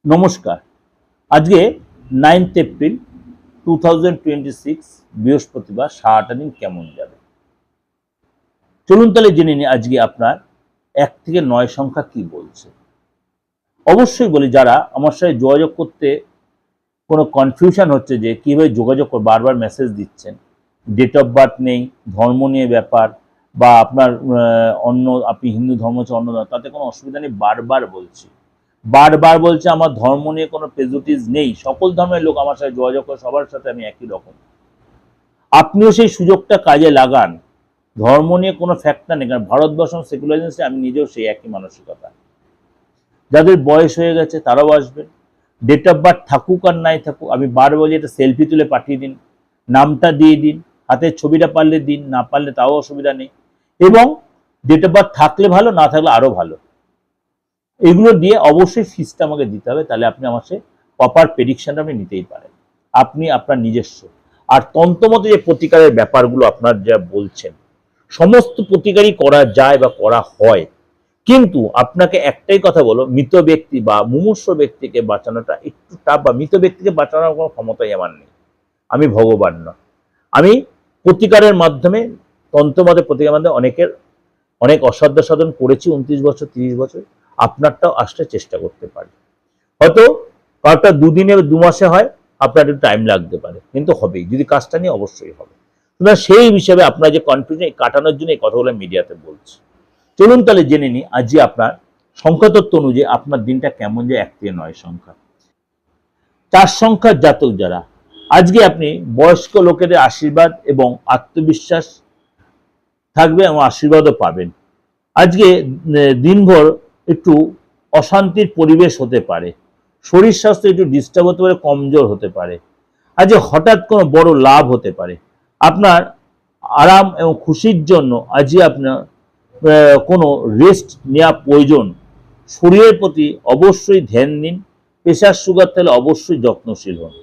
নমস্কার। আজকে 9th April 2026 বৃহস্পতিবার। সারাটা দিন কেমন যাবে চলুন তাহলে জেনে নিই আজকে আপনার 1 থেকে 9 সংখ্যা কি বলছে। অবশ্যই বলি, যারা আমার সাথে যোগাযোগ করতে কোনো কনফিউশন হচ্ছে যে কীভাবে যোগাযোগ করে, বারবার মেসেজ দিচ্ছেন, ডেট অফ বার্থ নেই, ধর্ম নিয়ে ব্যাপার, বা আপনার অন্য আপনি হিন্দু ধর্ম হচ্ছে অন্য ধর্ম, তাতে কোনো অসুবিধা নেই। বারবার বলছে আমার ধর্ম নিয়ে কোনো প্রেজুডিস নেই, সকল ধর্মের লোক আমার সাথে যোগাযোগ করে, সবার সাথে আমি একই রকম। আপনিও সেই সুযোগটা কাজে লাগান। ধর্ম নিয়ে কোনো ফ্যাক্টর নেই, কারণ ভারতবর্ষ সেকুলারিজম, আমি নিজেও সেই একই মানসিকতা। যাদের বয়স হয়ে গেছে তারাও আসবেন, ডেট অফ বার্থ থাকুক আর নাই থাকুক। আমি বারবার বলি, একটা সেলফি তুলে পাঠিয়ে দিন, নামটা দিয়ে দিন, হাতের ছবিটা পারলে দিন, না পারলে তাও অসুবিধা নেই। এবং ডেট অফ বার্থ থাকলে ভালো, না থাকলে আরো ভালো। এগুলো দিয়ে অবশ্যই ফিসটা আমাকে দিতে হবে, তাহলে আপনি আমার সে প্রপার প্রেডিকশনটা আপনি নিতেই পারেন, আপনি আপনার নিজস্ব। আর তন্ত্রমতে যে প্রতিকারের ব্যাপারগুলো আপনার যা বলছেন, সমস্ত প্রতিকারই করা যায় বা করা হয়, কিন্তু আপনাকে একটাই কথা বলো, মৃত ব্যক্তি বা মুমূর্ষ ব্যক্তিকে বাঁচানোটা একটু টাফ, বা মৃত ব্যক্তিকে বাঁচানোর কোনো ক্ষমতাই আমার নেই। আমি ভগবান না। আমি প্রতিকারের মাধ্যমে, তন্ত্রমতে প্রতিকারের মাধ্যমে অনেক অসাধ্য সাধন করেছি 29 বছর 30 বছর। আপনারটাও আসতে চেষ্টা করতে পারি। হয়তো কারটা 2 দিনে 2 মাসে হয়, আপনার একটু টাইম লাগতে পারে, কিন্তু হবেই। যদি কাজটা নিয়ে অবশ্যই হবে। সুতরাং সেই হিসেবে আপনার যে কনফিউশন কাটানোর জন্য এই কথাগুলো মিডিয়াতে বলছি। চলুন তাহলে জেনে নিই আজকে আপনার সংখ্যাতত্ত্ব অনুযায়ী আপনার দিনটা কেমন যায়। 1 থেকে 9 সংখ্যা, 4 সংখ্যার জাতক যারা, আজকে আপনি বয়স্ক লোকেদের আশীর্বাদ এবং আত্মবিশ্বাস থাকবে এবং আশীর্বাদও পাবেন। আজকে দিনভর একটু অশান্তির পরিবেশ হতে পারে, শরীর স্বাস্থ্য একটু ডিস্টার্ব হতে পারে, কমজোর হতে পারে। আজকে হঠাৎ কোনো বড় লাভ হতে পারে। আপনার আরাম এবং খুশির জন্য আজকে আপনার কোনো রেস্ট নেওয়া প্রয়োজন। শরীরের প্রতি অবশ্যই ধ্যান দিন। প্রেশার সুগার থাকলে অবশ্যই যত্নশীল হন।